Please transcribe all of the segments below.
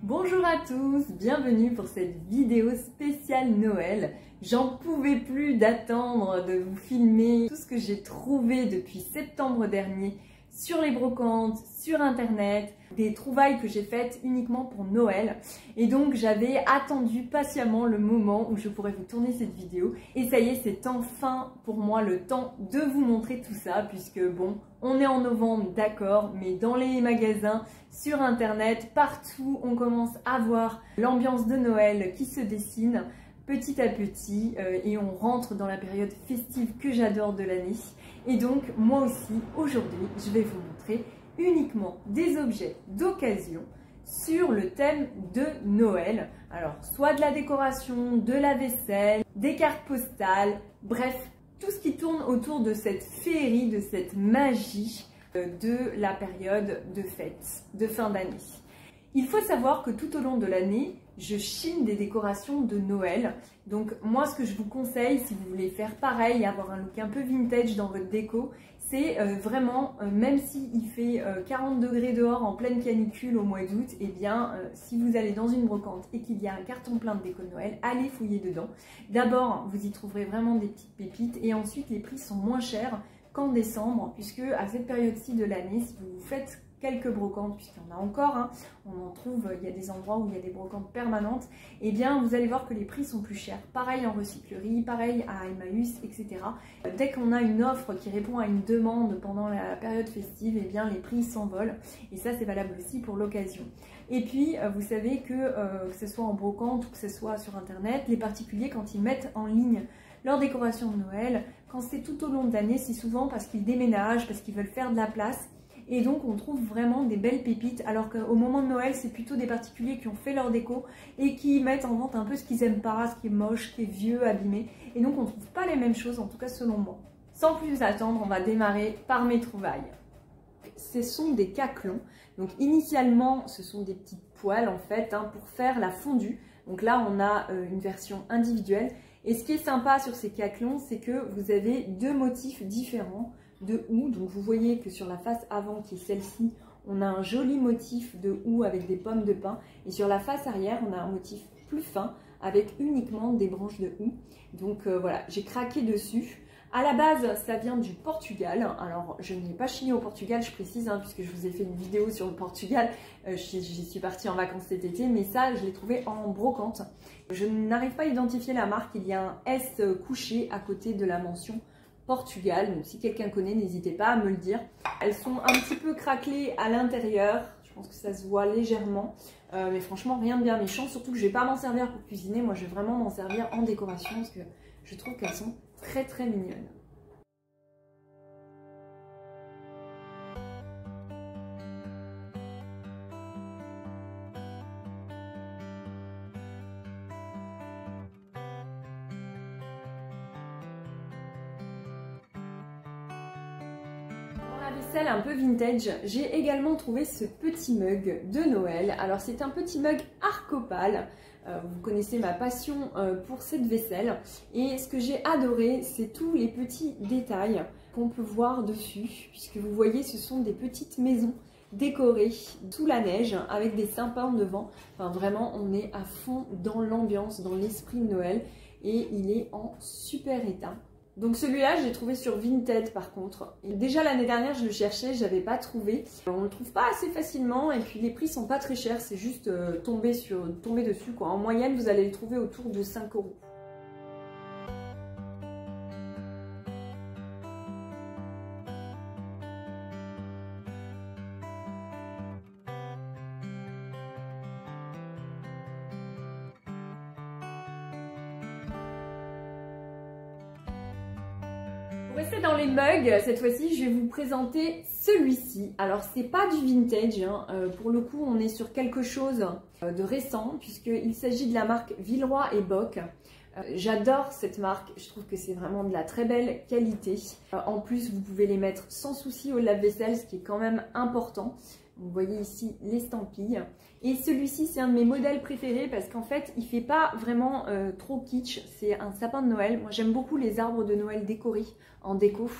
Bonjour à tous, bienvenue pour cette vidéo spéciale Noël. J'en pouvais plus d'attendre de vous filmer tout ce que j'ai trouvé depuis septembre dernier sur les brocantes, sur internet, des trouvailles que j'ai faites uniquement pour Noël. Et donc j'avais attendu patiemment le moment où je pourrais vous tourner cette vidéo. Et ça y est, c'est enfin pour moi le temps de vous montrer tout ça, puisque bon, on est en novembre, d'accord, mais dans les magasins, sur internet, partout, on commence à voir l'ambiance de Noël qui se dessine petit à petit et on rentre dans la période festive que j'adore de l'année. Et donc moi aussi aujourd'hui je vais vous montrer uniquement des objets d'occasion sur le thème de Noël. Alors soit de la décoration, de la vaisselle, des cartes postales, bref tout ce qui tourne autour de cette féerie, de cette magie de la période de fête, de fin d'année. Il faut savoir que tout au long de l'année, je chine des décorations de Noël. Donc moi, ce que je vous conseille, si vous voulez faire pareil, avoir un look un peu vintage dans votre déco, c'est vraiment, même s'il fait 40 degrés dehors en pleine canicule au mois d'août, et bien si vous allez dans une brocante et qu'il y a un carton plein de déco de Noël, allez fouiller dedans. D'abord, vous y trouverez vraiment des petites pépites et ensuite les prix sont moins chers qu'en décembre, puisque à cette période-ci de l'année, si vous faites quelques brocantes, puisqu'il y en a encore, hein, on en trouve, il y a des endroits où il y a des brocantes permanentes, et bien vous allez voir que les prix sont plus chers. Pareil en recyclerie, pareil à Emmaüs, etc. Dès qu'on a une offre qui répond à une demande pendant la période festive, et bien les prix s'envolent, et ça c'est valable aussi pour l'occasion. Et puis vous savez que ce soit en brocante ou que ce soit sur internet, les particuliers quand ils mettent en ligne leur décoration de Noël, quand c'est tout au long de l'année, c'est souvent parce qu'ils déménagent, parce qu'ils veulent faire de la place. Et donc on trouve vraiment des belles pépites, alors qu'au moment de Noël, c'est plutôt des particuliers qui ont fait leur déco et qui mettent en vente un peu ce qu'ils aiment pas, ce qui est moche, ce qui est vieux, abîmé. Et donc on ne trouve pas les mêmes choses, en tout cas selon moi. Sans plus attendre, on va démarrer par mes trouvailles. Ce sont des caclons. Donc initialement, ce sont des petites poêles en fait hein, pour faire la fondue. Donc là, on a une version individuelle. Et ce qui est sympa sur ces caclons, c'est que vous avez deux motifs différents de houx. Donc vous voyez que sur la face avant, qui est celle-ci, on a un joli motif de houx avec des pommes de pin. Et sur la face arrière, on a un motif plus fin avec uniquement des branches de houx. Donc voilà, j'ai craqué dessus. À la base, ça vient du Portugal. Alors, je n'ai pas chiné au Portugal, je précise, hein, puisque je vous ai fait une vidéo sur le Portugal. J'y suis partie en vacances cet été, mais ça, je l'ai trouvé en brocante. Je n'arrive pas à identifier la marque. Il y a un S couché à côté de la mention Portugal. Donc, si quelqu'un connaît, n'hésitez pas à me le dire. Elles sont un petit peu craquelées à l'intérieur. Je pense que ça se voit légèrement. Mais franchement, rien de bien méchant. Surtout que je ne vais pas m'en servir pour cuisiner. Moi, je vais vraiment m'en servir en décoration parce que je trouve qu'elles sont très très mignonne. Dans la vaisselle un peu vintage, j'ai également trouvé ce petit mug de Noël. Alors c'est un petit mug Arcopal. Vous connaissez ma passion pour cette vaisselle et ce que j'ai adoré, c'est tous les petits détails qu'on peut voir dessus, puisque vous voyez, ce sont des petites maisons décorées sous la neige avec des sapins devant. Enfin vraiment, on est à fond dans l'ambiance, dans l'esprit de Noël et il est en super état. Donc celui-là, je l'ai trouvé sur Vinted par contre. Et déjà l'année dernière, je le cherchais, j'avais pas trouvé. On le trouve pas assez facilement et puis les prix sont pas très chers, c'est juste tomber dessus quoi. En moyenne, vous allez le trouver autour de 5 €. Pour rester dans les mugs, cette fois-ci, je vais vous présenter celui-ci. Alors, c'est pas du vintage, hein. Pour le coup, on est sur quelque chose de récent, puisqu'il s'agit de la marque Villeroy et Boch. J'adore cette marque, je trouve que c'est vraiment de la très belle qualité. En plus, vous pouvez les mettre sans souci au lave-vaisselle, ce qui est quand même important. Vous voyez ici l'estampille. Et celui-ci, c'est un de mes modèles préférés parce qu'en fait, il fait pas vraiment trop kitsch. C'est un sapin de Noël. Moi, j'aime beaucoup les arbres de Noël décorés en déco.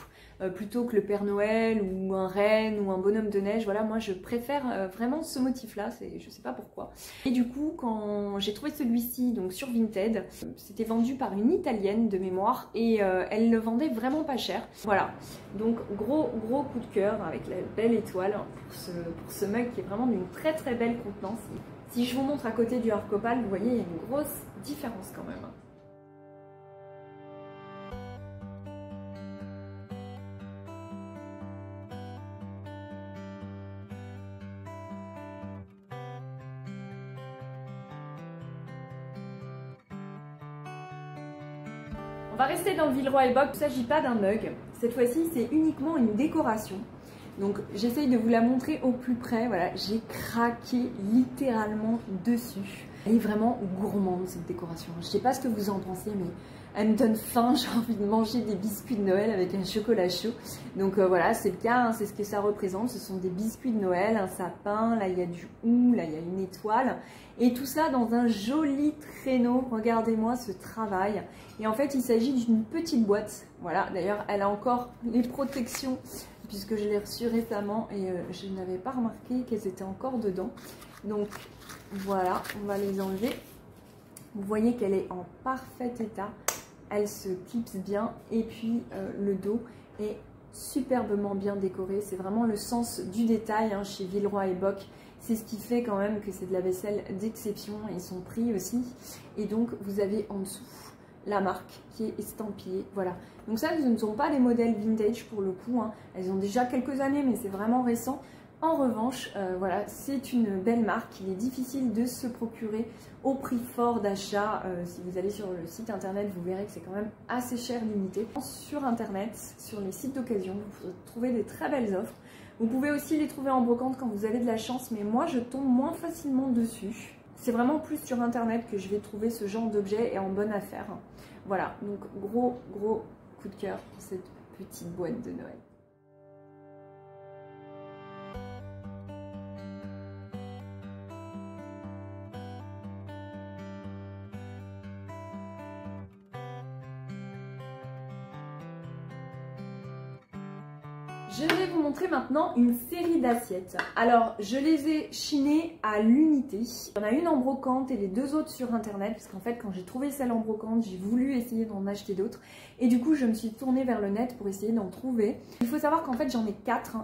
plutôt que le Père Noël ou un renne ou un bonhomme de neige. Voilà, moi je préfère vraiment ce motif-là, je sais pas pourquoi. Et du coup, quand j'ai trouvé celui-ci donc sur Vinted, c'était vendu par une Italienne de mémoire et elle le vendait vraiment pas cher. Voilà, donc gros coup de cœur avec la belle étoile pour ce mug qui est vraiment d'une très belle contenance. Si je vous montre à côté du Arc Opal, vous voyez, il y a une grosse différence quand même. On va rester dans le Villeroy et Boch, il ne s'agit pas d'un mug. Cette fois-ci, c'est uniquement une décoration. Donc j'essaye de vous la montrer au plus près. Voilà, j'ai craqué littéralement dessus. Elle est vraiment gourmande cette décoration. Je ne sais pas ce que vous en pensez, mais elle me donne faim. J'ai envie de manger des biscuits de Noël avec un chocolat chaud. Donc voilà, c'est le cas, hein, c'est ce que ça représente. Ce sont des biscuits de Noël, un sapin, là il y a du hou, là il y a une étoile. Et tout ça dans un joli traîneau. Regardez-moi ce travail. Et en fait, il s'agit d'une petite boîte. Voilà, d'ailleurs, elle a encore les protections puisque je l'ai reçue récemment et je n'avais pas remarqué qu'elles étaient encore dedans. Donc voilà, on va les enlever. Vous voyez qu'elle est en parfait état. Elle se clipse bien et puis le dos est superbement bien décoré. C'est vraiment le sens du détail hein, chez Villeroy et Boch. C'est ce qui fait quand même que c'est de la vaisselle d'exception et son prix aussi. Et donc vous avez en dessous la marque qui est estampillée, voilà. Donc ça, ce ne sont pas les modèles vintage pour le coup, hein. Elles ont déjà quelques années, mais c'est vraiment récent. En revanche, voilà, c'est une belle marque. Il est difficile de se procurer au prix fort d'achat. Si vous allez sur le site internet, vous verrez que c'est quand même assez cher l'unité. Sur internet, sur les sites d'occasion, vous trouvez des très belles offres. Vous pouvez aussi les trouver en brocante quand vous avez de la chance, mais moi, je tombe moins facilement dessus. C'est vraiment plus sur internet que je vais trouver ce genre d'objet et en bonne affaire. Voilà, donc gros coup de cœur pour cette petite boîte de Noël. Je vais vous montrer maintenant une série d'assiettes. Alors, je les ai chinées à l'unité. Il y en a une en brocante et les deux autres sur internet. Parce qu'en fait, quand j'ai trouvé celle en brocante, j'ai voulu essayer d'en acheter d'autres. Et du coup, je me suis tournée vers le net pour essayer d'en trouver. Il faut savoir qu'en fait, j'en ai 4.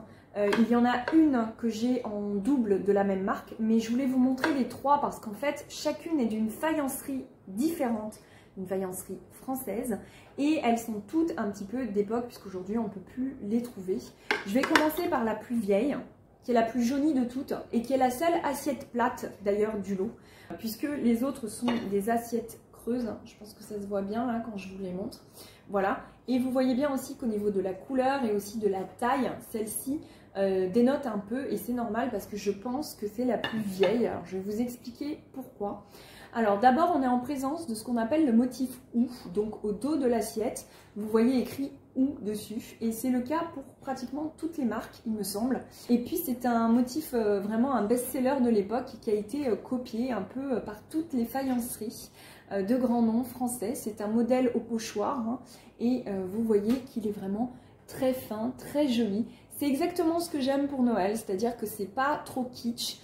Il y en a une que j'ai en double de la même marque. Mais je voulais vous montrer les 3 parce qu'en fait, chacune est d'une faïencerie différente. Une faïencerie française et elles sont toutes un petit peu d'époque puisqu'aujourd'hui on ne peut plus les trouver. Je vais commencer par la plus vieille qui est la plus jaunie de toutes et qui est la seule assiette plate d'ailleurs du lot puisque les autres sont des assiettes creuses. Je pense que ça se voit bien là quand je vous les montre. Voilà, et vous voyez bien aussi qu'au niveau de la couleur et aussi de la taille, celle-ci dénote un peu et c'est normal parce que je pense que c'est la plus vieille. Alors je vais vous expliquer pourquoi. Alors d'abord on est en présence de ce qu'on appelle le motif OU, donc au dos de l'assiette, vous voyez écrit OU dessus et c'est le cas pour pratiquement toutes les marques il me semble. Et puis c'est un motif vraiment un best-seller de l'époque qui a été copié un peu par toutes les faïenceries de grands noms français. C'est un modèle au pochoir hein, et vous voyez qu'il est vraiment très fin, très joli. C'est exactement ce que j'aime pour Noël, c'est-à-dire que c'est pas trop kitsch.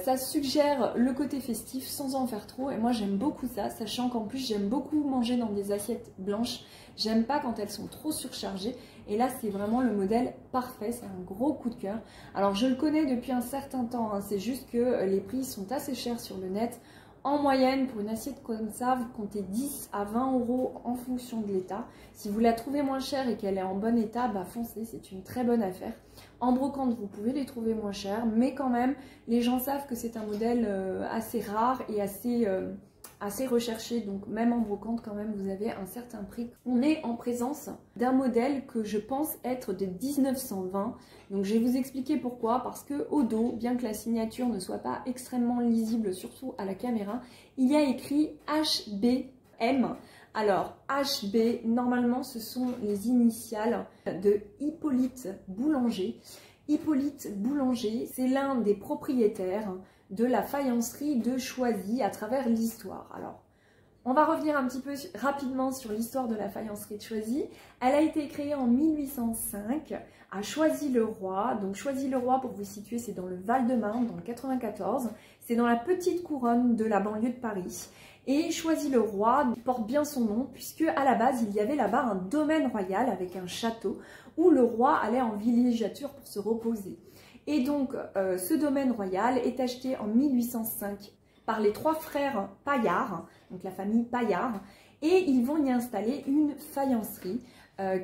Ça suggère le côté festif sans en faire trop et moi j'aime beaucoup ça, sachant qu'en plus j'aime beaucoup manger dans des assiettes blanches. J'aime pas quand elles sont trop surchargées et là c'est vraiment le modèle parfait, c'est un gros coup de cœur. Alors je le connais depuis un certain temps, hein, c'est juste que les prix sont assez chers sur le net. En moyenne, pour une assiette comme ça, vous comptez 10 à 20 € en fonction de l'état. Si vous la trouvez moins chère et qu'elle est en bon état, bah foncez, c'est une très bonne affaire. En brocante, vous pouvez les trouver moins chères, mais quand même, les gens savent que c'est un modèle assez rare et assez recherché. Donc même en brocante, quand même, vous avez un certain prix. On est en présence d'un modèle que je pense être de 1920. Donc je vais vous expliquer pourquoi. Parce que au dos, bien que la signature ne soit pas extrêmement lisible, surtout à la caméra, il y a écrit HBM. Alors, HB, normalement, ce sont les initiales de Hippolyte Boulanger. Hippolyte Boulanger, c'est l'un des propriétaires de la faïencerie de Choisy à travers l'histoire. Alors, On va revenir un petit peu rapidement sur l'histoire de la faïencerie de Choisy. Elle a été créée en 1805 à Choisy-le-Roi. Donc Choisy-le-Roi, pour vous situer, c'est dans le Val-de-Marne, dans le 94. C'est dans la petite couronne de la banlieue de Paris. Et Choisy-le-Roi porte bien son nom puisque à la base, il y avait là-bas un domaine royal avec un château où le roi allait en villégiature pour se reposer. Et donc, ce domaine royal est acheté en 1805 par les 3 frères Paillard, donc la famille Paillard, et ils vont y installer une faïencerie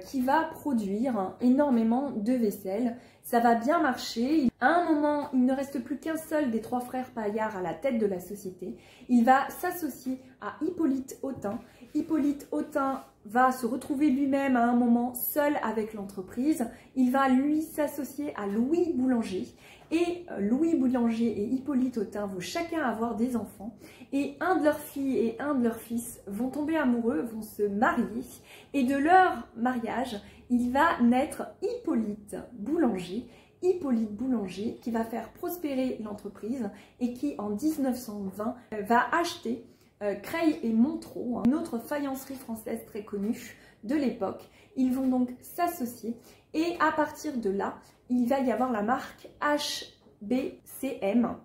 qui va produire énormément de vaisselle. Ça va bien marcher. À un moment, il ne reste plus qu'un seul des 3 frères Paillard à la tête de la société. Il va s'associer à Hippolyte Autain. Hippolyte Autain va se retrouver lui-même à un moment seul avec l'entreprise. Il va lui s'associer à Louis Boulanger. Et Louis Boulanger et Hippolyte Autain vont chacun avoir des enfants. Et un de leurs filles et un de leurs fils vont tomber amoureux, vont se marier. Et de leur mariage, il va naître Hippolyte Boulanger. Hippolyte Boulanger qui va faire prospérer l'entreprise et qui en 1920 va acheter Creil et Montereau, une autre faïencerie française très connue de l'époque. Ils vont donc s'associer et à partir de là, il va y avoir la marque HBCM.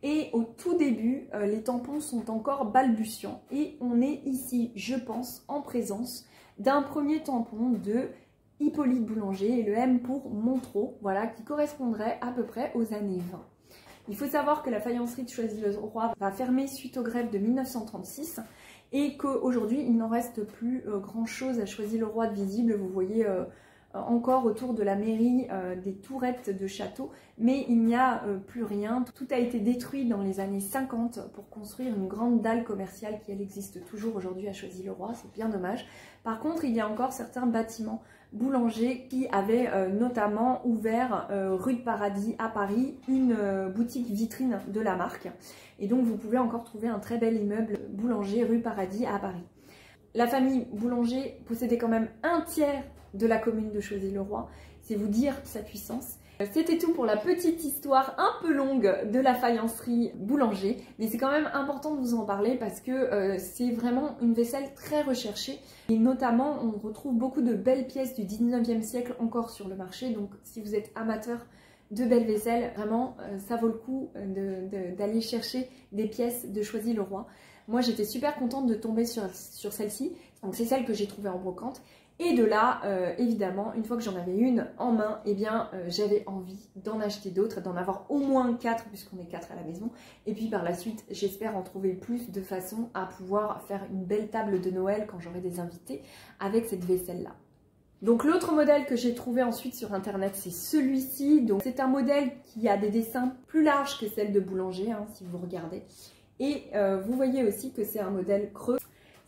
Et au tout début, les tampons sont encore balbutiants. Et on est ici, je pense, en présence d'un premier tampon de Hippolyte Boulanger et le M pour Montereau, voilà, qui correspondrait à peu près aux années 20. Il faut savoir que la faïencerie de Choisy-le-Roi va fermer suite aux grèves de 1936 et qu'aujourd'hui, il n'en reste plus grand-chose à Choisy-le-Roi de visible. Vous voyez encore autour de la mairie des tourettes de château, mais il n'y a plus rien. Tout a été détruit dans les années 50 pour construire une grande dalle commerciale qui, elle, existe toujours aujourd'hui à Choisy-le-Roi. C'est bien dommage. Par contre, il y a encore certains bâtiments boulangers qui avaient notamment ouvert rue de Paradis à Paris une boutique vitrine de la marque. Et donc, vous pouvez encore trouver un très bel immeuble boulanger rue Paradis à Paris. La famille Boulanger possédait quand même un tiers de la commune de Choisy-le-Roi. C'est vous dire sa puissance. C'était tout pour la petite histoire un peu longue de la faïencerie Boulanger, mais c'est quand même important de vous en parler parce que c'est vraiment une vaisselle très recherchée et notamment on retrouve beaucoup de belles pièces du 19e siècle encore sur le marché, donc si vous êtes amateur de belles vaisselles, vraiment ça vaut le coup d'aller chercher des pièces de Choisy-le-Roi. Moi j'étais super contente de tomber sur celle-ci, donc c'est celle que j'ai trouvée en brocante. Et de là, évidemment, une fois que j'en avais une en main, eh bien, j'avais envie d'en acheter d'autres, d'en avoir au moins 4, puisqu'on est 4 à la maison. Et puis par la suite, j'espère en trouver plus de façon à pouvoir faire une belle table de Noël quand j'aurai des invités avec cette vaisselle-là. Donc l'autre modèle que j'ai trouvé ensuite sur internet, c'est celui-ci. Donc c'est un modèle qui a des dessins plus larges que celle de Boulanger, hein, si vous regardez. Et vous voyez aussi que c'est un modèle creux.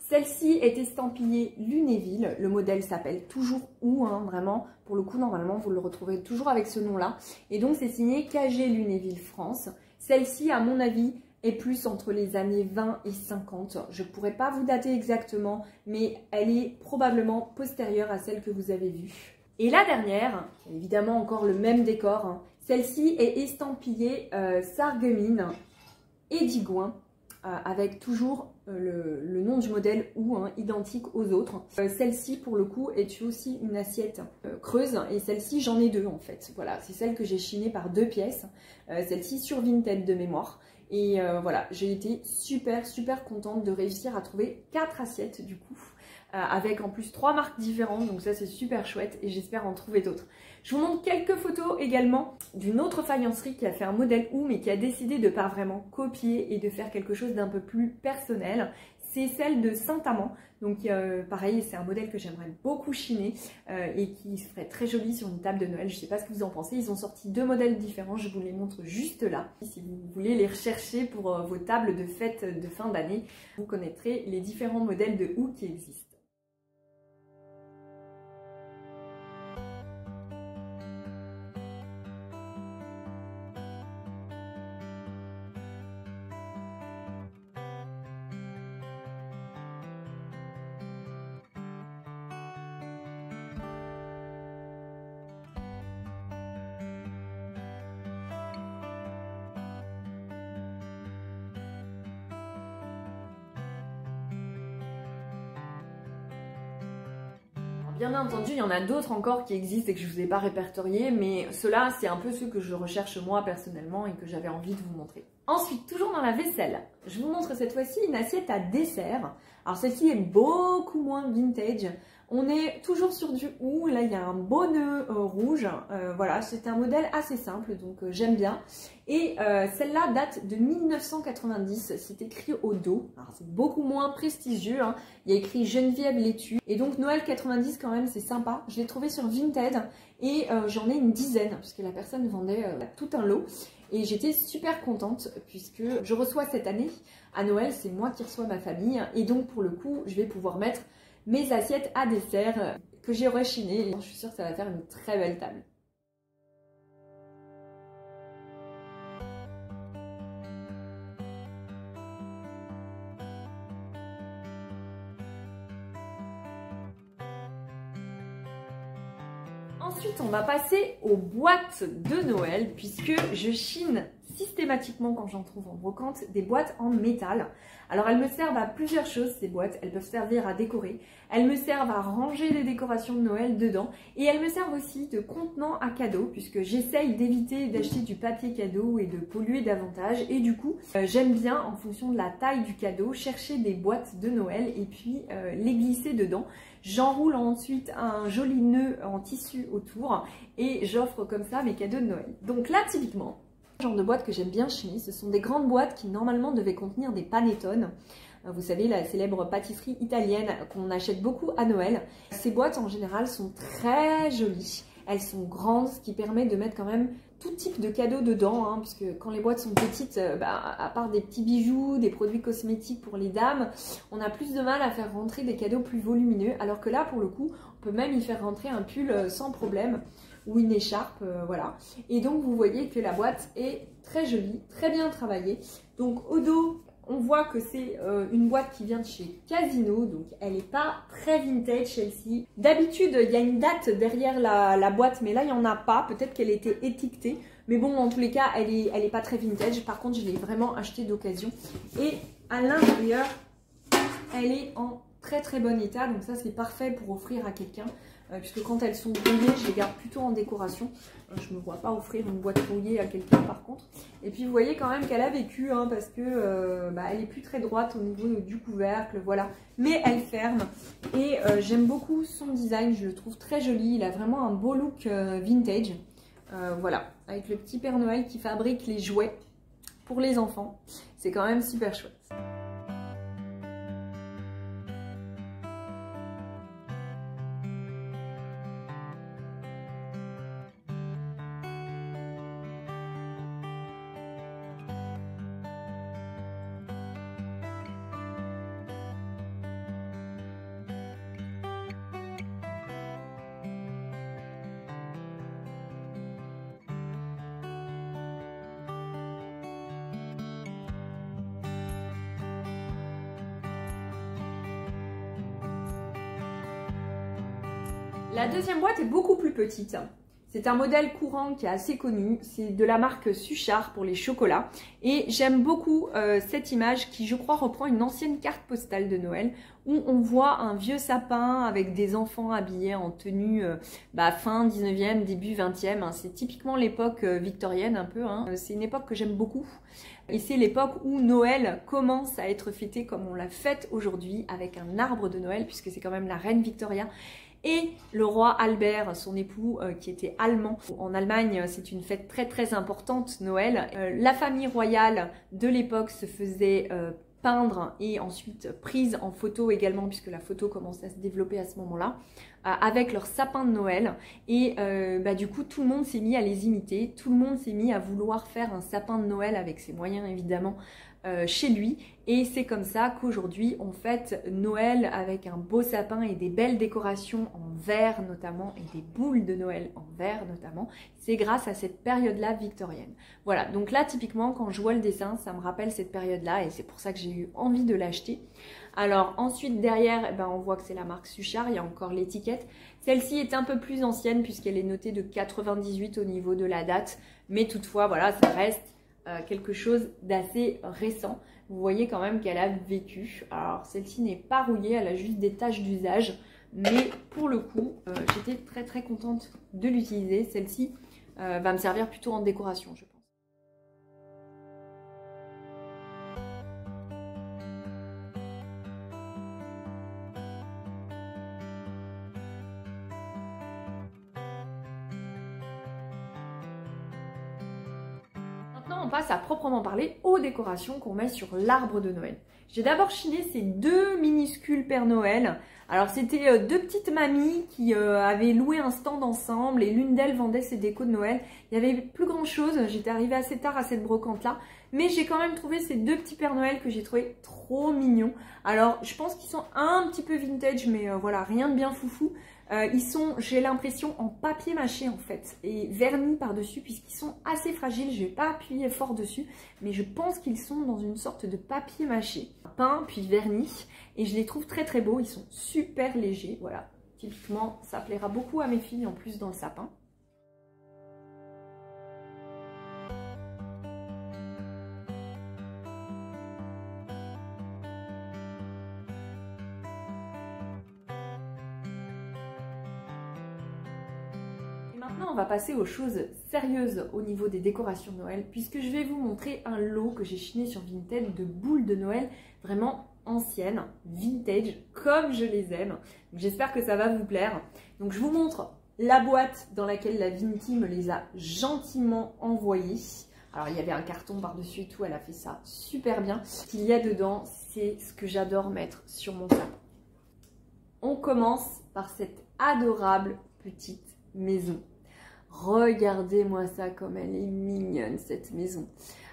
Celle-ci est estampillée Lunéville, le modèle s'appelle toujours OU, hein, vraiment, pour le coup normalement vous le retrouvez toujours avec ce nom-là. Et donc c'est signé KG Lunéville France. Celle-ci à mon avis est plus entre les années 20 et 50. Je ne pourrais pas vous dater exactement, mais elle est probablement postérieure à celle que vous avez vue. Et la dernière, évidemment encore le même décor, hein, celle-ci est estampillée Sarreguemines et Digoin. Avec toujours le nom du modèle ou hein, identique aux autres. Celle-ci pour le coup est aussi une assiette creuse et celle-ci j'en ai 2 en fait. Voilà, c'est celle que j'ai chinée par 2 pièces. Celle-ci sur Vinted de mémoire. Et voilà, j'ai été super contente de réussir à trouver 4 assiettes du coup. Avec en plus 3 marques différentes, donc ça c'est super chouette et j'espère en trouver d'autres. Je vous montre quelques photos également d'une autre faïencerie qui a fait un modèle OU mais qui a décidé de ne pas vraiment copier et de faire quelque chose d'un peu plus personnel. C'est celle de Saint-Amand, donc pareil c'est un modèle que j'aimerais beaucoup chiner et qui serait très joli sur une table de Noël. Je ne sais pas ce que vous en pensez, ils ont sorti 2 modèles différents, je vous les montre juste là. Si vous voulez les rechercher pour vos tables de fête de fin d'année, vous connaîtrez les différents modèles de OU qui existent. Bien entendu, il y en a d'autres encore qui existent et que je ne vous ai pas répertoriés, mais ceux-là, c'est un peu ceux que je recherche moi personnellement et que j'avais envie de vous montrer. Ensuite, toujours dans la vaisselle, je vous montre cette fois-ci une assiette à dessert. Alors celle-ci est beaucoup moins vintage. On est toujours sur du hou, là il y a un beau nœud rouge, voilà, c'est un modèle assez simple, donc j'aime bien. Et celle-là date de 1990, c'est écrit au dos, alors c'est beaucoup moins prestigieux, hein. Il y a écrit Geneviève Laitue, et donc Noël 90 quand même c'est sympa. Je l'ai trouvé sur Vinted et j'en ai une dizaine, puisque la personne vendait tout un lot. Et j'étais super contente puisque je reçois cette année, à Noël, c'est moi qui reçois ma famille, et donc pour le coup, je vais pouvoir mettre mes assiettes à dessert que j'ai rechinées. Je suis sûre que ça va faire une très belle table. Ensuite, on va passer aux boîtes de Noël puisque je chine systématiquement quand j'en trouve en brocante des boîtes en métal. Alors elles me servent à plusieurs choses ces boîtes, elles peuvent servir à décorer, elles me servent à ranger des décorations de Noël dedans et elles me servent aussi de contenant à cadeaux puisque j'essaye d'éviter d'acheter du papier cadeau et de polluer davantage et du coup j'aime bien en fonction de la taille du cadeau chercher des boîtes de Noël et puis les glisser dedans. J'enroule ensuite un joli nœud en tissu autour et j'offre comme ça mes cadeaux de Noël. Donc là typiquement, genre de boîte que j'aime bien chiner, ce sont des grandes boîtes qui normalement devaient contenir des panettone. Vous savez, la célèbre pâtisserie italienne qu'on achète beaucoup à Noël. Ces boîtes en général sont très jolies, elles sont grandes, ce qui permet de mettre quand même tout type de cadeaux dedans, hein, parce que quand les boîtes sont petites, à part des petits bijoux, des produits cosmétiques pour les dames, on a plus de mal à faire rentrer des cadeaux plus volumineux, alors que là pour le coup, on peut même y faire rentrer un pull sans problème, ou une écharpe, voilà. Et donc vous voyez que la boîte est très jolie, très bien travaillée. Donc au dos, on voit que c'est une boîte qui vient de chez Casino, donc elle n'est pas très vintage celle-ci. D'habitude, il y a une date derrière la boîte, mais là, il n'y en a pas. Peut-être qu'elle était étiquetée, mais bon, en tous les cas, elle est pas très vintage. Par contre, je l'ai vraiment achetée d'occasion. Et à l'intérieur, elle est en très très bon état, donc ça, c'est parfait pour offrir à quelqu'un. Puisque quand elles sont rouillées, je les garde plutôt en décoration. Je ne me vois pas offrir une boîte rouillée à quelqu'un par contre. Et puis vous voyez quand même qu'elle a vécu, hein, parce que elle est plus très droite au niveau du couvercle, voilà. Mais elle ferme. Et j'aime beaucoup son design, je le trouve très joli. Il a vraiment un beau look vintage. Voilà, avec le petit Père Noël qui fabrique les jouets pour les enfants. C'est quand même super chouette. La deuxième boîte est beaucoup plus petite. C'est un modèle courant qui est assez connu. C'est de la marque Suchard pour les chocolats. Et j'aime beaucoup cette image qui, je crois, reprend une ancienne carte postale de Noël où on voit un vieux sapin avec des enfants habillés en tenue fin 19e, début 20e. Hein. C'est typiquement l'époque victorienne un peu. Hein. C'est une époque que j'aime beaucoup. Et c'est l'époque où Noël commence à être fêté comme on l'a fête aujourd'hui avec un arbre de Noël puisque c'est quand même la reine Victoria. Et le roi Albert, son époux, qui était allemand. En Allemagne, c'est une fête très très importante, Noël. La famille royale de l'époque se faisait peindre et ensuite prise en photo également, puisque la photo commence à se développer à ce moment-là, avec leur sapin de Noël. Et du coup, tout le monde s'est mis à les imiter. Tout le monde s'est mis à vouloir faire un sapin de Noël avec ses moyens, évidemment, chez lui. Et c'est comme ça qu'aujourd'hui on fête Noël avec un beau sapin et des belles décorations en verre notamment et des boules de Noël en verre notamment. C'est grâce à cette période-là victorienne. Voilà, donc là typiquement quand je vois le dessin, ça me rappelle cette période-là et c'est pour ça que j'ai eu envie de l'acheter. Alors ensuite derrière, on voit que c'est la marque Suchard, il y a encore l'étiquette. Celle-ci est un peu plus ancienne puisqu'elle est notée de 98 au niveau de la date, mais toutefois voilà, ça reste quelque chose d'assez récent. Vous voyez quand même qu'elle a vécu. Alors celle-ci n'est pas rouillée, elle a juste des taches d'usage. mais pour le coup, j'étais très très contente de l'utiliser. Celle-ci va me servir plutôt en décoration, je pense. Maintenant, on passe à proprement parler aux décorations qu'on met sur l'arbre de Noël. J'ai d'abord chiné ces deux minuscules Père Noël. Alors, c'était deux petites mamies qui avaient loué un stand ensemble et l'une d'elles vendait ses décos de Noël. Il n'y avait plus grand chose, j'étais arrivée assez tard à cette brocante-là. Mais j'ai quand même trouvé ces deux petits Père Noël que j'ai trouvé trop mignons. Alors, je pense qu'ils sont un petit peu vintage, mais voilà, rien de bien foufou. Ils sont, j'ai l'impression, en papier mâché en fait, et vernis par-dessus, puisqu'ils sont assez fragiles. Je ne vais pas appuyer fort dessus, mais je pense qu'ils sont dans une sorte de papier mâché, peint puis vernis, et je les trouve très très beaux. Ils sont super légers, voilà. Typiquement, ça plaira beaucoup à mes filles en plus dans le sapin. Maintenant, on va passer aux choses sérieuses au niveau des décorations de Noël, puisque je vais vous montrer un lot que j'ai chiné sur Vinted de boules de Noël vraiment anciennes, vintage, comme je les aime. J'espère que ça va vous plaire. Donc, je vous montre la boîte dans laquelle la Vinti me les a gentiment envoyées. Alors, il y avait un carton par-dessus et tout, elle a fait ça super bien. Ce qu'il y a dedans, c'est ce que j'adore mettre sur mon sapin. On commence par cette adorable petite maison. Regardez-moi ça comme elle est mignonne cette maison.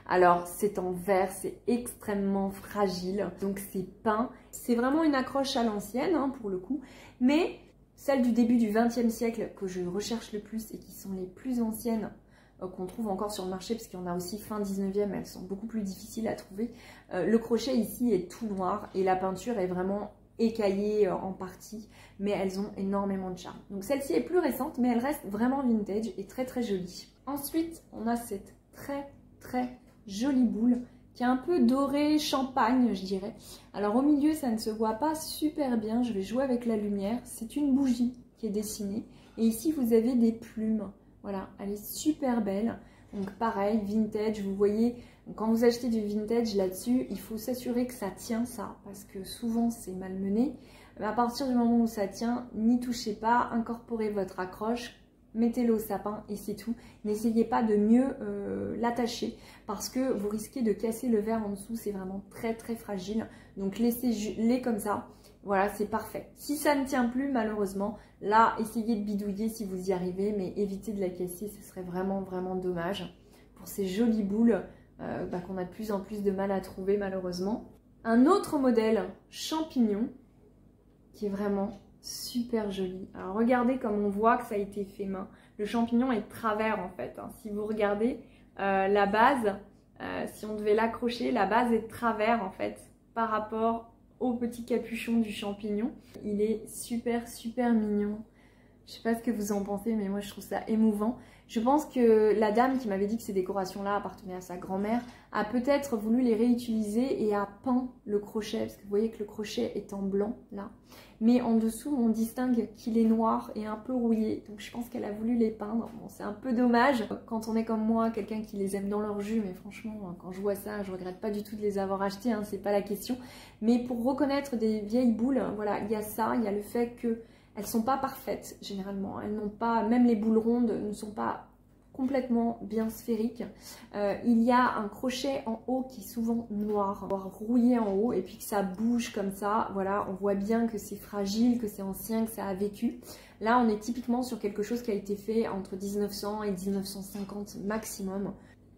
Alors c'est en verre, c'est extrêmement fragile, donc c'est peint. C'est vraiment une accroche à l'ancienne hein, pour le coup, mais celles du début du XXe siècle que je recherche le plus et qui sont les plus anciennes qu'on trouve encore sur le marché, parce qu'il y en a aussi fin 19e, elles sont beaucoup plus difficiles à trouver. Le crochet ici est tout noir et la peinture est vraiment écaillées en partie, mais elles ont énormément de charme. Donc celle-ci est plus récente, mais elle reste vraiment vintage et très très jolie. Ensuite, on a cette très très jolie boule qui est un peu dorée champagne, je dirais. Alors au milieu, ça ne se voit pas super bien, je vais jouer avec la lumière. C'est une bougie qui est dessinée et ici vous avez des plumes. Voilà, elle est super belle. Donc pareil, vintage, vous voyez, quand vous achetez du vintage là-dessus, il faut s'assurer que ça tient ça, parce que souvent c'est malmené. Mais à partir du moment où ça tient, n'y touchez pas, incorporez votre accroche, mettez-le au sapin et c'est tout. N'essayez pas de mieux l'attacher, parce que vous risquez de casser le verre en dessous, c'est vraiment très très fragile. Donc laissez-les comme ça. Voilà, c'est parfait. Si ça ne tient plus, malheureusement, là, essayez de bidouiller si vous y arrivez, mais évitez de la casser, ce serait vraiment, vraiment dommage. Pour ces jolies boules qu'on a de plus en plus de mal à trouver, malheureusement. Un autre modèle, champignon, qui est vraiment super joli. Alors, regardez comme on voit que ça a été fait main. Le champignon est de travers, en fait. Hein. Si vous regardez la base, si on devait l'accrocher, la base est de travers, en fait, par rapport au petit capuchon du champignon. Il est super super mignon. Je sais pas ce que vous en pensez, mais moi je trouve ça émouvant. Je pense que la dame qui m'avait dit que ces décorations-là appartenaient à sa grand-mère a peut-être voulu les réutiliser et a peint le crochet, parce que vous voyez que le crochet est en blanc là. Mais en dessous, on distingue qu'il est noir et un peu rouillé. Donc je pense qu'elle a voulu les peindre. Bon, c'est un peu dommage quand on est comme moi, quelqu'un qui les aime dans leur jus. Mais franchement, quand je vois ça, je regrette pas du tout de les avoir achetés, hein, c'est pas la question. Mais pour reconnaître des vieilles boules, voilà, il y a ça, il y a le fait que elles sont pas parfaites généralement, elles n'ont pas, même les boules rondes ne sont pas complètement bien sphériques. Il y a un crochet en haut qui est souvent noir, voire rouillé en haut, et puis que ça bouge comme ça. Voilà, on voit bien que c'est fragile, que c'est ancien, que ça a vécu. Là, on est typiquement sur quelque chose qui a été fait entre 1900 et 1950 maximum.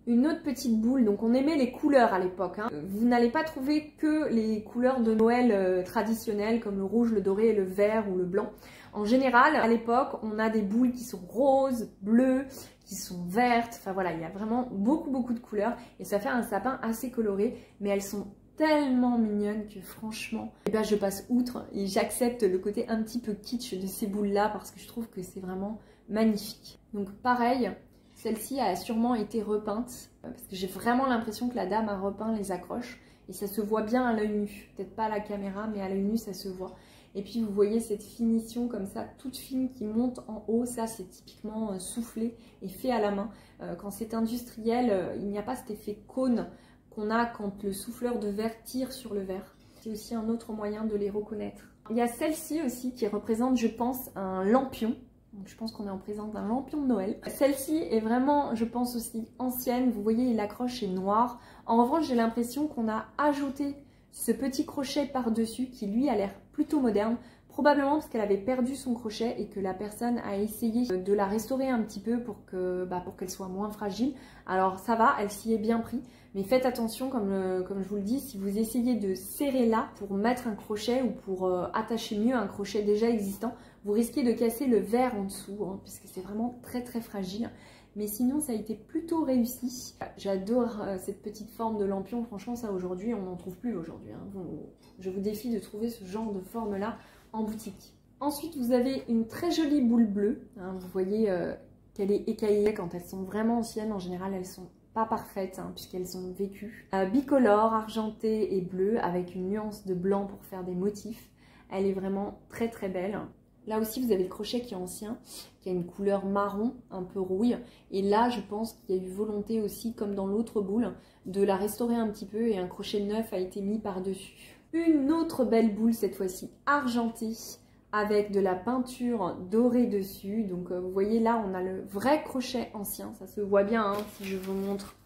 Une autre petite boule, donc on aimait les couleurs à l'époque. Hein. Vous n'allez pas trouver que les couleurs de Noël traditionnelles comme le rouge, le doré, le vert ou le blanc. En général, à l'époque, on a des boules qui sont roses, bleues, qui sont vertes. Enfin voilà, il y a vraiment beaucoup de couleurs et ça fait un sapin assez coloré, mais elles sont tellement mignonnes que franchement, eh ben, je passe outre et j'accepte le côté un petit peu kitsch de ces boules-là parce que je trouve que c'est vraiment magnifique. Donc pareil, celle-ci a sûrement été repeinte parce que j'ai vraiment l'impression que la dame a repeint les accroches et ça se voit bien à l'œil nu. Peut-être pas à la caméra, mais à l'œil nu ça se voit. Et puis vous voyez cette finition comme ça, toute fine qui monte en haut. Ça, c'est typiquement soufflé et fait à la main. Quand c'est industriel, il n'y a pas cet effet cône qu'on a quand le souffleur de verre tire sur le verre. C'est aussi un autre moyen de les reconnaître. Il y a celle-ci aussi qui représente, je pense, un lampion. Donc je pense qu'on est en présence d'un lampion de Noël. Celle-ci est vraiment, je pense aussi, ancienne. Vous voyez, l'accroche est noire. En revanche, j'ai l'impression qu'on a ajouté ce petit crochet par-dessus qui, lui, a l'air plutôt moderne. Probablement parce qu'elle avait perdu son crochet et que la personne a essayé de la restaurer un petit peu pour qu'elle soit moins fragile. Alors ça va, elle s'y est bien pris. Mais faites attention, comme je vous le dis, si vous essayez de serrer là pour mettre un crochet ou pour attacher mieux un crochet déjà existant, vous risquez de casser le verre en dessous, hein, puisque c'est vraiment très très fragile. Mais sinon, ça a été plutôt réussi. J'adore cette petite forme de lampion. Franchement, ça aujourd'hui, on n'en trouve plus aujourd'hui. Hein. Je vous défie de trouver ce genre de forme-là en boutique. Ensuite, vous avez une très jolie boule bleue. Hein. Vous voyez qu'elle est écaillée. Quand elles sont vraiment anciennes, en général, elles sont pas parfaites, hein, puisqu'elles ont vécu. Bicolore, argentée et bleue, avec une nuance de blanc pour faire des motifs. Elle est vraiment très très belle. Là aussi, vous avez le crochet qui est ancien, qui a une couleur marron, un peu rouille. Et là, je pense qu'il y a eu volonté aussi, comme dans l'autre boule, de la restaurer un petit peu et un crochet neuf a été mis par-dessus. Une autre belle boule, cette fois-ci argentée, avec de la peinture dorée dessus. Donc, vous voyez là, on a le vrai crochet ancien. Ça se voit bien, hein, si je vous montre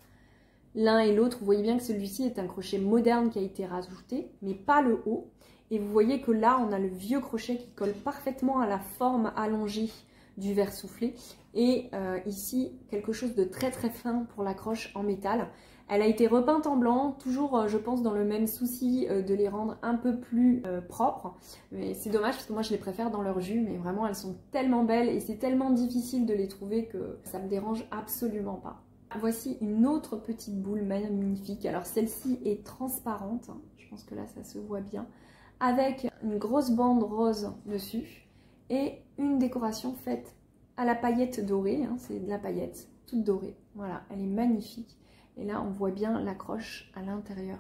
l'un et l'autre. Vous voyez bien que celui-ci est un crochet moderne qui a été rajouté, mais pas le haut. Et vous voyez que là, on a le vieux crochet qui colle parfaitement à la forme allongée du verre soufflé. Et ici, quelque chose de très très fin pour l'accroche en métal. Elle a été repeinte en blanc, toujours je pense dans le même souci de les rendre un peu plus propres. Mais c'est dommage parce que moi je les préfère dans leur jus, mais vraiment elles sont tellement belles et c'est tellement difficile de les trouver que ça me dérange absolument pas. Voici une autre petite boule magnifique. Alors celle-ci est transparente, je pense que là ça se voit bien, avec une grosse bande rose dessus et une décoration faite à la paillette dorée, hein, c'est de la paillette toute dorée. Voilà, elle est magnifique. Et là, on voit bien l'accroche à l'intérieur.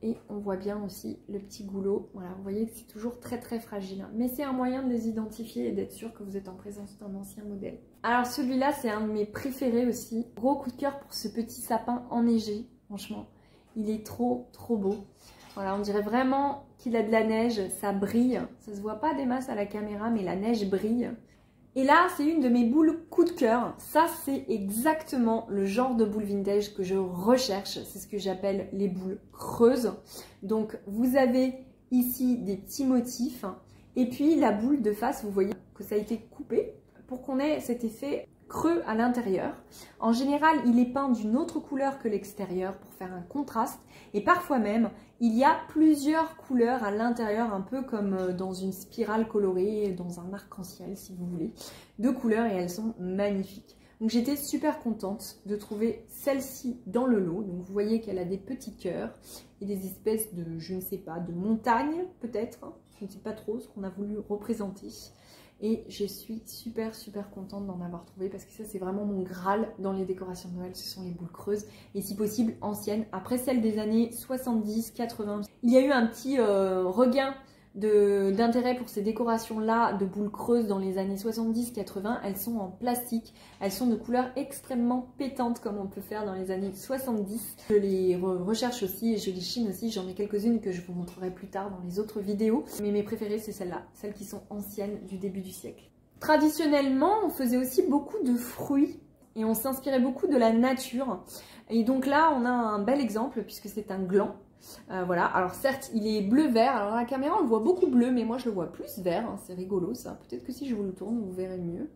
Et on voit bien aussi le petit goulot. Voilà, vous voyez que c'est toujours très très fragile. Mais c'est un moyen de les identifier et d'être sûr que vous êtes en présence d'un ancien modèle. Alors celui-là, c'est un de mes préférés aussi. Gros coup de cœur pour ce petit sapin enneigé, franchement. Il est trop trop beau. Voilà, on dirait vraiment qu'il a de la neige, ça brille. Ça se voit pas des masses à la caméra, mais la neige brille. Et là, c'est une de mes boules coup de cœur. Ça, c'est exactement le genre de boule vintage que je recherche. C'est ce que j'appelle les boules creuses. Donc, vous avez ici des petits motifs. Et puis, la boule de face, vous voyez que ça a été coupé pour qu'on ait cet effet creux à l'intérieur. En général, il est peint d'une autre couleur que l'extérieur pour faire un contraste. Et parfois même, il y a plusieurs couleurs à l'intérieur, un peu comme dans une spirale colorée, dans un arc-en-ciel si vous voulez, de couleurs et elles sont magnifiques. Donc j'étais super contente de trouver celle-ci dans le lot. Donc vous voyez qu'elle a des petits cœurs et des espèces de, je ne sais pas, de montagnes peut-être. Je ne sais pas trop ce qu'on a voulu représenter. Et je suis super super contente d'en avoir trouvé parce que ça c'est vraiment mon Graal dans les décorations de Noël, ce sont les boules creuses et si possible anciennes. Après celles des années 70, 80, il y a eu un petit regain d'intérêt pour ces décorations là de boules creuses dans les années 70-80. Elles sont en plastique, elles sont de couleur extrêmement pétante comme on peut faire dans les années 70. Je les recherche aussi et je les chine aussi, j'en ai quelques-unes que je vous montrerai plus tard dans les autres vidéos, mais mes préférées c'est celles-là, celles qui sont anciennes du début du siècle. Traditionnellement on faisait aussi beaucoup de fruits et on s'inspirait beaucoup de la nature et donc là on a un bel exemple puisque c'est un gland. Voilà, alors certes il est bleu-vert, alors à la caméra on le voit beaucoup bleu mais moi je le vois plus vert, hein. C'est rigolo ça, peut-être que si je vous le tourne vous verrez mieux.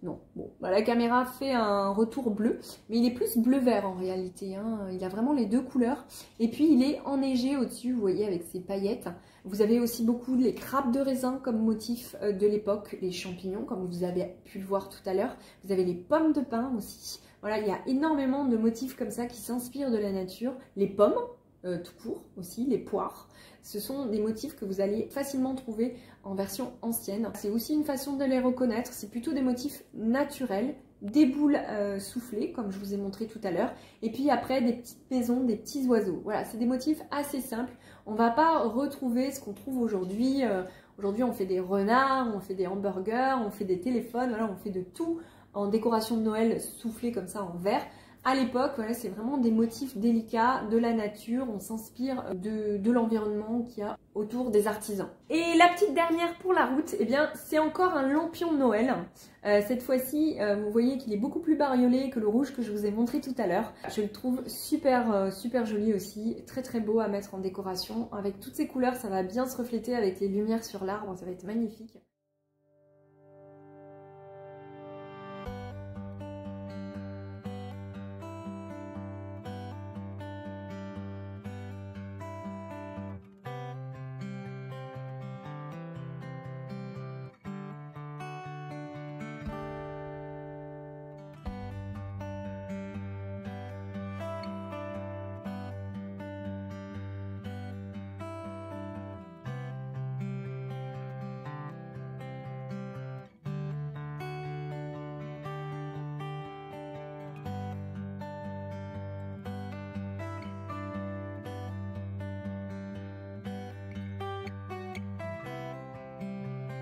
Non, bon, bah, la caméra fait un retour bleu, mais il est plus bleu-vert en réalité, hein. Il a vraiment les deux couleurs et puis il est enneigé au-dessus, vous voyez avec ses paillettes. Vous avez aussi beaucoup les crabes de raisin comme motif de l'époque, les champignons comme vous avez pu le voir tout à l'heure, vous avez les pommes de pin aussi. Voilà, il y a énormément de motifs comme ça qui s'inspirent de la nature, les pommes. Tout court aussi, les poires. Ce sont des motifs que vous allez facilement trouver en version ancienne. C'est aussi une façon de les reconnaître. C'est plutôt des motifs naturels des boules soufflées, comme je vous ai montré tout à l'heure, et puis après des petites maisons, des petits oiseaux. Voilà, c'est des motifs assez simples. On ne va pas retrouver ce qu'on trouve aujourd'hui. Aujourd'hui, on fait des renards, on fait des hamburgers, on fait des téléphones, voilà, on fait de tout en décoration de Noël soufflée comme ça en verre. À l'époque, voilà, c'est vraiment des motifs délicats de la nature, on s'inspire de l'environnement qu'il y a autour des artisans. Et la petite dernière pour la route, eh bien, c'est encore un lampion de Noël. Cette fois-ci, vous voyez qu'il est beaucoup plus bariolé que le rouge que je vous ai montré tout à l'heure. Je le trouve super, super joli aussi, très très beau à mettre en décoration. Avec toutes ces couleurs, ça va bien se refléter avec les lumières sur l'arbre, ça va être magnifique.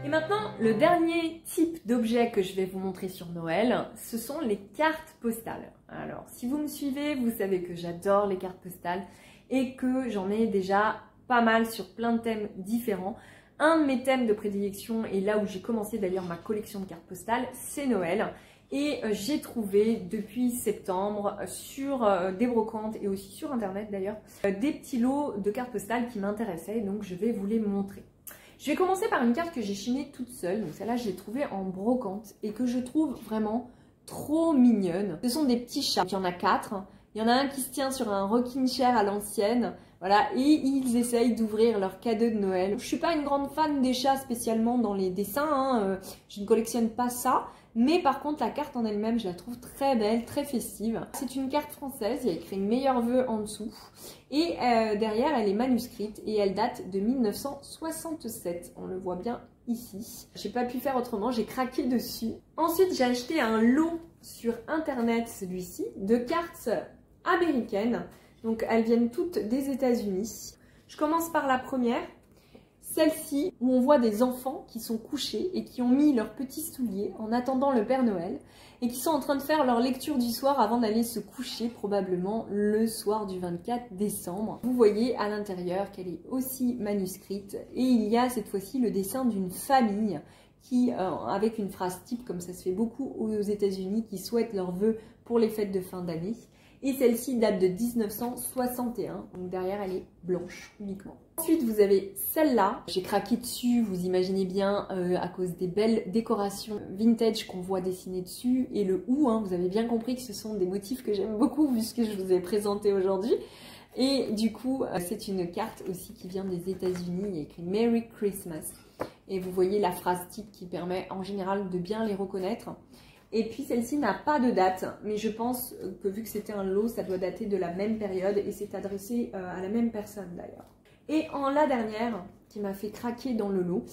Et maintenant, le dernier type d'objet que je vais vous montrer sur Noël, ce sont les cartes postales. Alors, si vous me suivez, vous savez que j'adore les cartes postales et que j'en ai déjà pas mal sur plein de thèmes différents. Un de mes thèmes de prédilection, et là où j'ai commencé d'ailleurs ma collection de cartes postales, c'est Noël. Et j'ai trouvé depuis septembre sur des brocantes et aussi sur internet d'ailleurs, des petits lots de cartes postales qui m'intéressaient, donc je vais vous les montrer. Je vais commencer par une carte que j'ai chinée toute seule, donc celle-là je l'ai trouvée en brocante et que je trouve vraiment trop mignonne. Ce sont des petits chats, il y en a 4, il y en a un qui se tient sur un rocking chair à l'ancienne, voilà, et ils essayent d'ouvrir leur cadeau de Noël. Je suis pas une grande fan des chats spécialement dans les dessins, je ne collectionne pas ça, mais par contre la carte en elle-même je la trouve très belle, très festive. C'est une carte française, il y a écrit meilleurs vœux en dessous. Et derrière, elle est manuscrite et elle date de 1967. On le voit bien ici. J'ai pas pu faire autrement, j'ai craqué dessus. Ensuite, j'ai acheté un lot sur internet, celui-ci, de cartes américaines. Donc, elles viennent toutes des États-Unis. Je commence par la première. Celle-ci, où on voit des enfants qui sont couchés et qui ont mis leurs petits souliers en attendant le Père Noël et qui sont en train de faire leur lecture du soir avant d'aller se coucher, probablement le soir du 24 décembre. Vous voyez à l'intérieur qu'elle est aussi manuscrite et il y a cette fois-ci le dessin d'une famille qui, avec une phrase type, comme ça se fait beaucoup aux États-Unis, qui souhaitent leurs vœux pour les fêtes de fin d'année. Et celle-ci date de 1961, donc derrière elle est blanche uniquement. Ensuite vous avez celle-là, j'ai craqué dessus, vous imaginez bien, à cause des belles décorations vintage qu'on voit dessinées dessus, et le ou, vous avez bien compris que ce sont des motifs que j'aime beaucoup vu ce que je vous ai présenté aujourd'hui. Et du coup c'est une carte aussi qui vient des États-Unis, il y a écrit Merry Christmas. Et vous voyez la phrase type qui permet en général de bien les reconnaître. Et puis celle-ci n'a pas de date, mais je pense que vu que c'était un lot, ça doit dater de la même période et c'est adressé à la même personne d'ailleurs. Et en la dernière, qui m'a fait craquer dans le lot,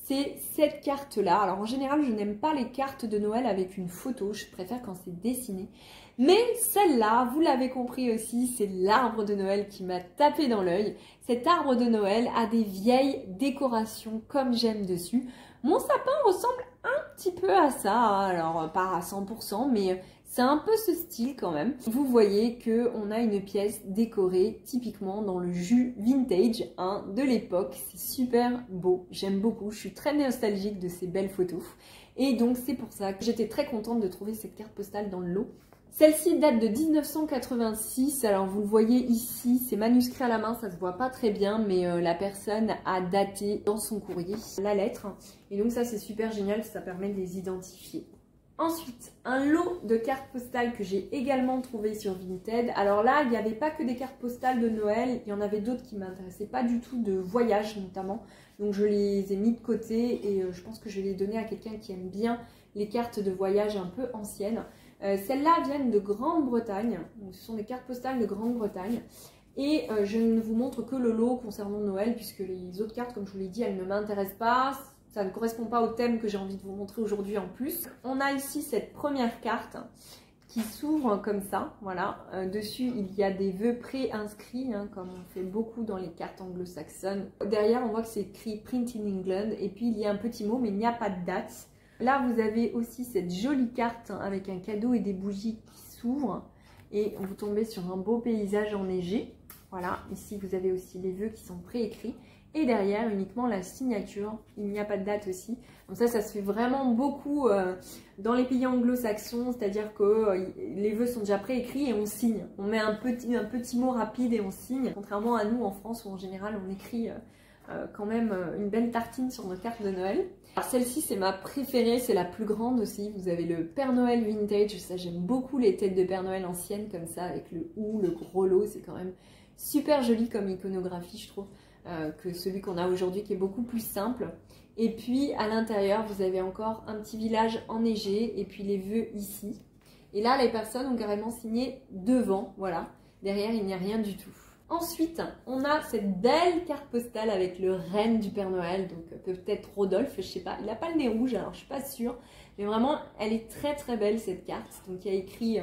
c'est cette carte-là. Alors en général, je n'aime pas les cartes de Noël avec une photo, je préfère quand c'est dessiné. Mais celle-là, vous l'avez compris aussi, c'est l'arbre de Noël qui m'a tapé dans l'œil. Cet arbre de Noël a des vieilles décorations comme j'aime dessus. Mon sapin ressemble un petit peu à ça, alors pas à 100%, mais c'est un peu ce style quand même. Vous voyez qu'on a une pièce décorée typiquement dans le jus vintage de l'époque. C'est super beau, j'aime beaucoup, je suis très nostalgique de ces belles photos. Et donc c'est pour ça que j'étais très contente de trouver cette carte postale dans le lot. Celle-ci date de 1986, alors vous le voyez ici, c'est manuscrit à la main, ça se voit pas très bien, mais la personne a daté dans son courrier la lettre. Et donc ça c'est super génial, ça permet de les identifier. Ensuite, un lot de cartes postales que j'ai également trouvé sur Vinted. Alors là, il n'y avait pas que des cartes postales de Noël, il y en avait d'autres qui ne m'intéressaient pas du tout, de voyage notamment. Donc je les ai mis de côté et je pense que je vais les donner à quelqu'un qui aime bien les cartes de voyage un peu anciennes. Celles-là viennent de Grande-Bretagne, ce sont des cartes postales de Grande-Bretagne. Et je ne vous montre que le lot concernant Noël, puisque les autres cartes, comme je vous l'ai dit, elles ne m'intéressent pas. ça ne correspond pas au thème que j'ai envie de vous montrer aujourd'hui en plus. On a ici cette première carte qui s'ouvre comme ça, voilà. Dessus, il y a des vœux pré-inscrits, hein, comme on fait beaucoup dans les cartes anglo-saxonnes. Derrière, on voit que c'est écrit Print in England, et puis il y a un petit mot, mais il n'y a pas de date. Là, vous avez aussi cette jolie carte avec un cadeau et des bougies qui s'ouvrent, et vous tombez sur un beau paysage enneigé. Voilà, ici, vous avez aussi les vœux qui sont préécrits. Et derrière, uniquement la signature. Il n'y a pas de date aussi. Donc ça se fait vraiment beaucoup dans les pays anglo-saxons. C'est-à-dire que les vœux sont déjà préécrits et on signe. On met un petit mot rapide et on signe. Contrairement à nous en France où en général on écrit quand même une belle tartine sur nos cartes de Noël. Alors celle-ci c'est ma préférée, c'est la plus grande aussi. Vous avez le Père Noël vintage. Ça j'aime beaucoup les têtes de Père Noël anciennes comme ça avec le hou, le gros lot. C'est quand même super joli comme iconographie je trouve. Que celui qu'on a aujourd'hui qui est beaucoup plus simple. Et puis à l'intérieur vous avez encore un petit village enneigé et puis les vœux ici. Et là les personnes ont carrément signé devant, voilà. Derrière il n'y a rien du tout. Ensuite on a cette belle carte postale avec le renne du Père Noël, donc peut-être Rodolphe, je sais pas, il n'a pas le nez rouge alors je suis pas sûre. Mais vraiment elle est très très belle cette carte. Donc il y a écrit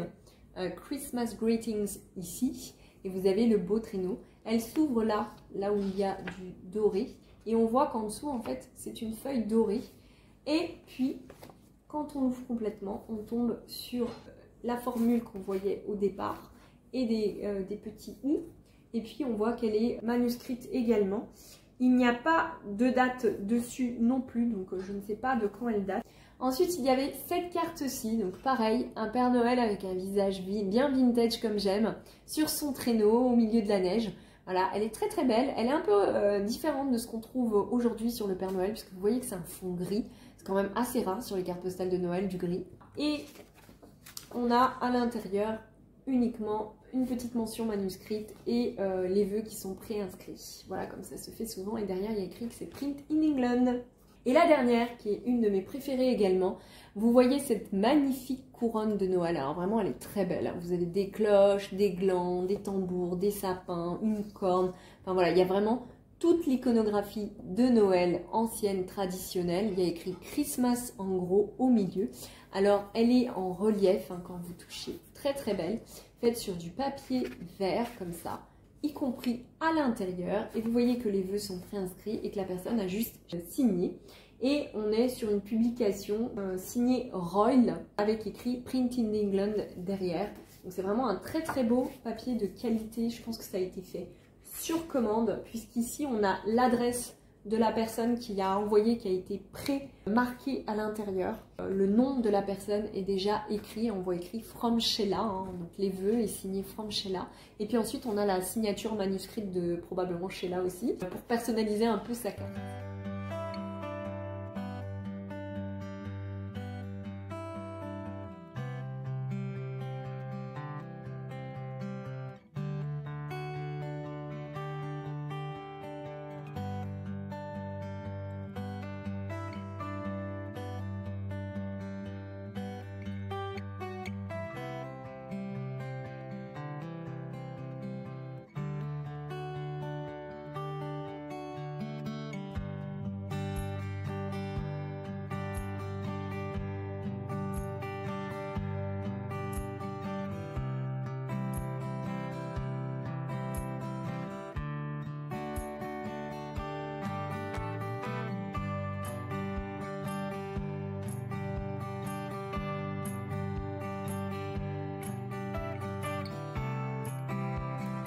Christmas Greetings ici et vous avez le beau traîneau. Elle s'ouvre là où il y a du doré. Et on voit qu'en dessous, en fait, c'est une feuille dorée. Et puis, quand on l'ouvre complètement, on tombe sur la formule qu'on voyait au départ et des petits « ou ». Et puis, on voit qu'elle est manuscrite également. Il n'y a pas de date dessus non plus, donc je ne sais pas de quand elle date. Ensuite, il y avait cette carte-ci, donc pareil, un Père Noël avec un visage bien vintage comme j'aime, sur son traîneau au milieu de la neige. Voilà, elle est très très belle, elle est un peu différente de ce qu'on trouve aujourd'hui sur le Père Noël, puisque vous voyez que c'est un fond gris, c'est quand même assez rare sur les cartes postales de Noël, du gris. Et on a à l'intérieur uniquement une petite mention manuscrite et les vœux qui sont pré-inscrits. Voilà, comme ça se fait souvent, et derrière il y a écrit que c'est Print in England. Et la dernière, qui est une de mes préférées également, vous voyez cette magnifique couronne de Noël. Alors vraiment, elle est très belle. Vous avez des cloches, des glands, des tambours, des sapins, une corne. Enfin voilà, il y a vraiment toute l'iconographie de Noël ancienne, traditionnelle. Il y a écrit Christmas en gros au milieu. Alors, elle est en relief hein, quand vous touchez. Très très belle. Faite sur du papier vert comme ça, y compris à l'intérieur, et vous voyez que les vœux sont préinscrits et que la personne a juste signé. Et on est sur une publication signée Royal avec écrit Print in England derrière. Donc c'est vraiment un très très beau papier de qualité. Je pense que ça a été fait sur commande, puisqu'ici on a l'adresse de la personne qui a envoyé, qui a été pré-marquée à l'intérieur. Le nom de la personne est déjà écrit, on voit écrit From Sheila, hein, donc les vœux est signé From Sheila. Et puis ensuite on a la signature manuscrite de probablement Sheila aussi, pour personnaliser un peu sa carte.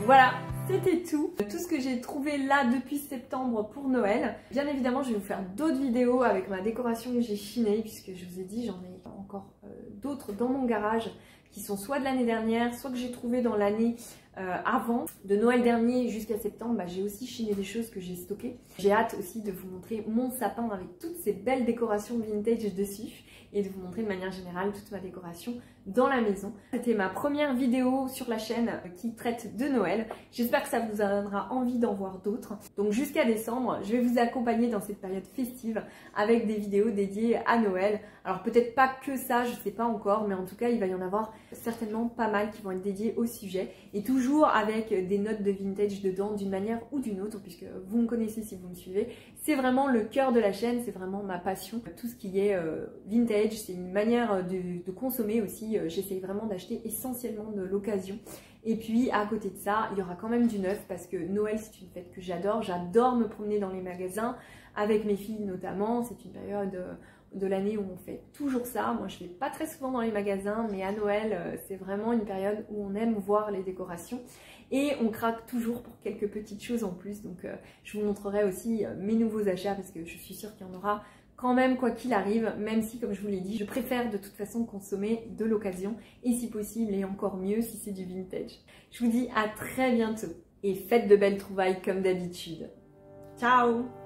Voilà, c'était tout. Tout ce que j'ai trouvé là depuis septembre pour Noël. Bien évidemment, je vais vous faire d'autres vidéos avec ma décoration que j'ai chinée, puisque je vous ai dit, j'en ai encore d'autres dans mon garage qui sont soit de l'année dernière, soit que j'ai trouvé dans l'année avant. De Noël dernier jusqu'à septembre, j'ai aussi chiné des choses que j'ai stockées. J'ai hâte aussi de vous montrer mon sapin avec toutes ces belles décorations vintage dessus et de vous montrer de manière générale toute ma décoration dans la maison. C'était ma première vidéo sur la chaîne qui traite de Noël. J'espère que ça vous donnera envie d'en voir d'autres. Donc jusqu'à décembre, je vais vous accompagner dans cette période festive avec des vidéos dédiées à Noël. Alors peut-être pas que ça, je sais pas encore, mais en tout cas il va y en avoir certainement pas mal qui vont être dédiés au sujet et toujours avec des notes de vintage dedans d'une manière ou d'une autre, puisque vous me connaissez si vous me suivez. C'est vraiment le cœur de la chaîne, c'est vraiment ma passion. Tout ce qui est vintage, c'est une manière de consommer aussi. J'essaye vraiment d'acheter essentiellement de l'occasion. Et puis à côté de ça, il y aura quand même du neuf parce que Noël c'est une fête que j'adore. J'adore me promener dans les magasins avec mes filles notamment. C'est une période de l'année où on fait toujours ça. Moi je vais pas très souvent dans les magasins, mais à Noël c'est vraiment une période où on aime voir les décorations et on craque toujours pour quelques petites choses en plus. Donc je vous montrerai aussi mes nouveaux achats parce que je suis sûre qu'il y en aura quand même quoi qu'il arrive, même si comme je vous l'ai dit, je préfère de toute façon consommer de l'occasion et si possible et encore mieux si c'est du vintage. Je vous dis à très bientôt et faites de belles trouvailles comme d'habitude. Ciao!